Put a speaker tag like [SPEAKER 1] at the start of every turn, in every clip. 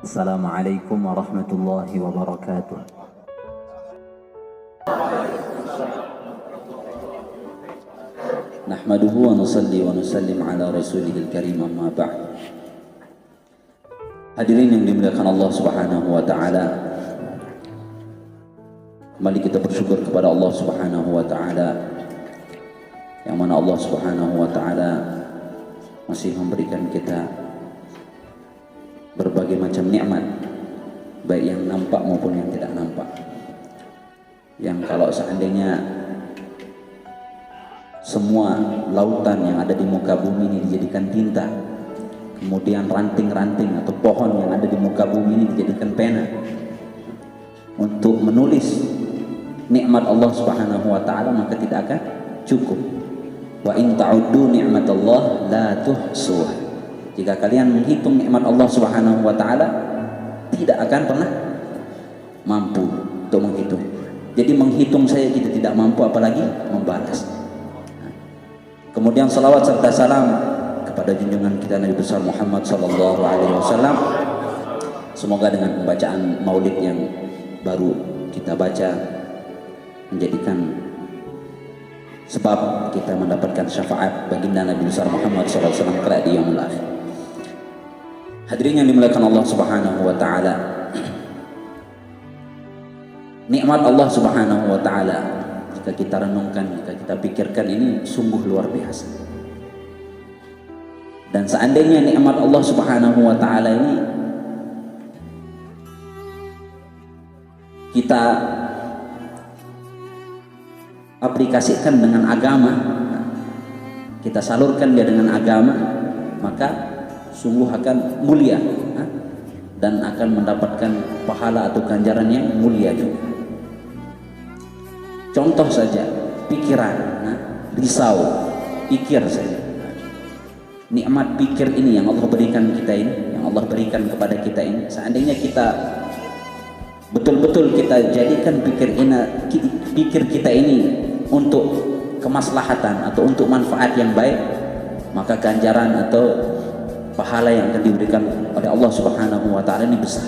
[SPEAKER 1] Assalamualaikum warahmatullahi wabarakatuh.
[SPEAKER 2] Nahmaduhu wa nusalli wa nusallim ala rasulihil karim, amma ba'd. Hadirin yang dimuliakan Allah Subhanahu wa taala, kembali kita bersyukur kepada Allah Subhanahu wa taala, yang mana Allah Subhanahu wa taala masih memberikan kita berbagai macam nikmat, baik yang nampak maupun yang tidak nampak. Yang kalau seandainya semua lautan yang ada di muka bumi ini dijadikan tinta, kemudian ranting-ranting atau pohon yang ada di muka bumi ini dijadikan pena untuk menulis nikmat Allah Subhanahu wa taala, maka tidak akan cukup. Wa in ta'uddu ni'matallah la tuhsuha. Jika kalian menghitung nikmat Allah Subhanahu wa taala, tidak akan pernah mampu untuk menghitung. Jadi menghitung saja kita tidak mampu, apalagi membalas. Kemudian salawat serta salam kepada junjungan kita Nabi besar Muhammad sallallahu alaihi wasallam. Semoga dengan pembacaan Maulid yang baru kita baca menjadikan sebab kita mendapatkan syafaat baginda Nabi besar Muhammad sallallahu alaihi wasallam kelak di yaumul akhir. Hadirin yang dimuliakan Allah Subhanahu wa taala, nikmat Allah Subhanahu wa taala jika kita renungkan, jika kita pikirkan, ini sungguh luar biasa. Dan seandainya nikmat Allah Subhanahu wa taala ini kita aplikasikan dengan agama, kita salurkan dia dengan agama, maka sungguh akan mulia dan akan mendapatkan pahala atau ganjaran yang mulia juga. Contoh saja, pikiran, risau, pikir saja. Nikmat pikir ini yang Allah berikan kita ini, yang Allah berikan kepada kita ini, seandainya kita betul-betul kita jadikan pikir kita ini untuk kemaslahatan atau untuk manfaat yang baik, maka ganjaran atau pahala yang akan diberikan oleh Allah Subhanahu wa taala ini besar.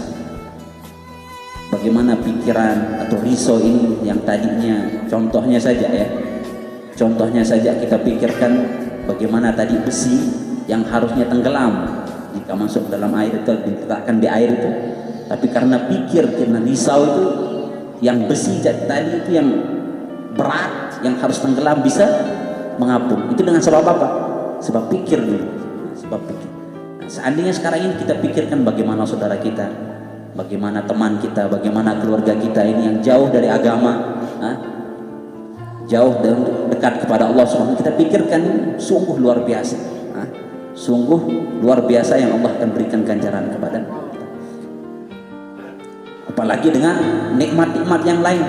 [SPEAKER 2] Bagaimana pikiran atau risau ini yang tadinya, contohnya saja kita pikirkan bagaimana tadi besi yang harusnya tenggelam jika masuk dalam air itu, diletakkan di air itu, tapi karena risau itu, yang besi tadi itu yang berat yang harus tenggelam bisa mengapung. Itu dengan sebab apa? Sebab pikir dulu, sebab pikir. Seandainya sekarang ini kita pikirkan bagaimana saudara kita, bagaimana teman kita, bagaimana keluarga kita ini yang jauh dari agama, jauh dan dekat kepada Allah SWT, kita pikirkan sungguh luar biasa, sungguh luar biasa yang Allah akan berikan ganjaran kepada kita. Apalagi dengan nikmat-nikmat yang lain.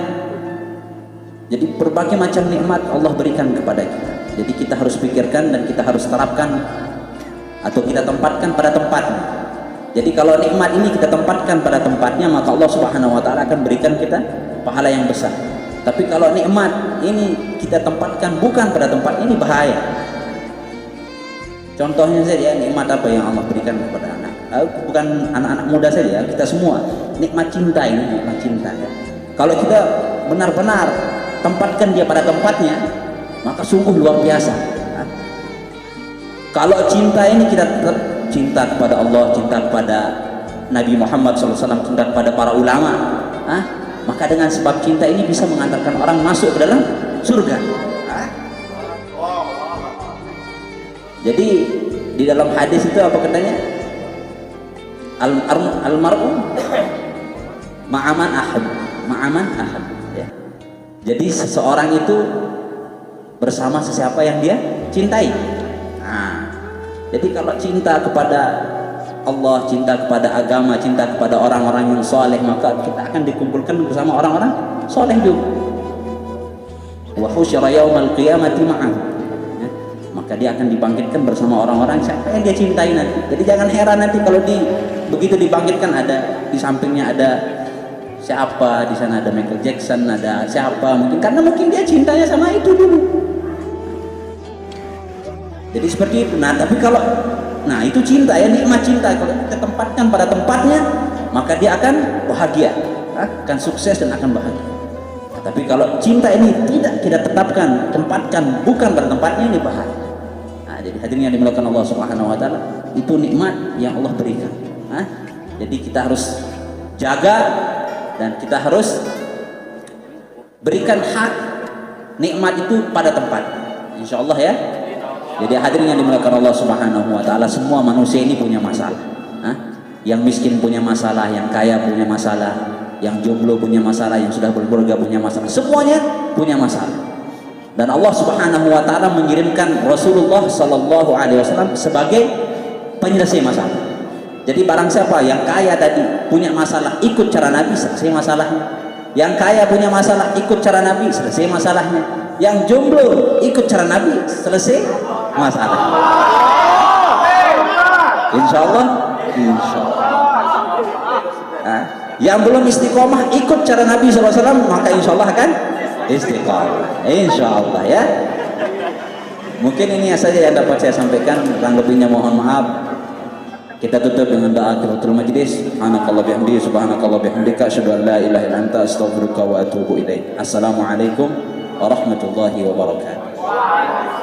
[SPEAKER 2] Jadi berbagai macam nikmat Allah berikan kepada kita. Jadi kita harus pikirkan dan kita harus terapkan atau kita tempatkan pada tempatnya. Jadi kalau nikmat ini kita tempatkan pada tempatnya, maka Allah Subhanahu wa taala akan berikan kita pahala yang besar. Tapi kalau nikmat ini kita tempatkan bukan pada tempat, ini bahaya. Contohnya saja, nikmat apa yang Allah berikan kepada bukan anak-anak muda saja, kita semua. Nikmat cinta ini, nikmat cinta ya. Kalau kita benar-benar tempatkan dia pada tempatnya, maka sungguh luar biasa. Kalau cinta ini kita tetap cinta kepada Allah, cinta kepada Nabi Muhammad SAW, cinta kepada para ulama, maka dengan sebab cinta ini bisa mengantarkan orang masuk ke dalam surga. Jadi di dalam hadis itu apa katanya? Almar'u ma'aman ahad. Ya. Jadi seseorang itu bersama sesiapa yang dia cintai. Jadi kalau cinta kepada Allah, cinta kepada agama, cinta kepada orang-orang yang soleh, maka kita akan dikumpulkan bersama orang-orang soleh juga. Wa husyira yaumal qiyamati ma'ah. Maka dia akan dibangkitkan bersama orang-orang siapa yang dia cintai nanti. Jadi jangan heran nanti kalau begitu dibangkitkan, ada di sampingnya ada siapa, di sana ada Michael Jackson, ada siapa, karena mungkin dia cintanya sama itu dulu. Jadi seperti itu. Nah, tapi kalau itu cinta ya, nikmat cinta. Kalau kita tempatkan pada tempatnya, maka dia akan bahagia, akan sukses dan akan bahagia. Tapi kalau cinta ini tidak kita tetapkan, tempatkan bukan pada tempatnya, ini bahaya. Jadi hadirin yang dimuliakan Allah Subhanahu wa taala, itu nikmat yang Allah berikan. Jadi kita harus jaga dan kita harus berikan hak nikmat itu pada tempat. Insyaallah ya. Jadi hadirin yang dimuliakan Allah Subhanahu wa taala, semua manusia ini punya masalah. Yang miskin punya masalah, yang kaya punya masalah, yang jomblo punya masalah, yang sudah berkeluarga punya masalah. Semuanya punya masalah. Dan Allah Subhanahu wa taala mengirimkan Rasulullah sallallahu alaihi wasallam sebagai penyelesai masalah. Jadi barang siapa yang kaya tadi punya masalah, ikut cara Nabi, selesai masalahnya. Yang kaya punya masalah, ikut cara Nabi, selesai masalahnya. Yang jomblo ikut cara Nabi, selesai masalah. Insyaallah, insyaallah. Yang belum istiqomah ikut cara Nabi SAW, maka insyaallah akan istiqomah. Insyaallah ya. Mungkin ini saja yang dapat saya sampaikan, kurang lebihnya mohon maaf. Kita tutup dengan doa akhiratul majlis. Subhanakallah bihamdihi, subhanakallah bihamdika, asyhadu an la ilaha illa anta, astaghfiruka wa atubu ilaik. Assalamualaikum warahmatullahi wabarakatuh.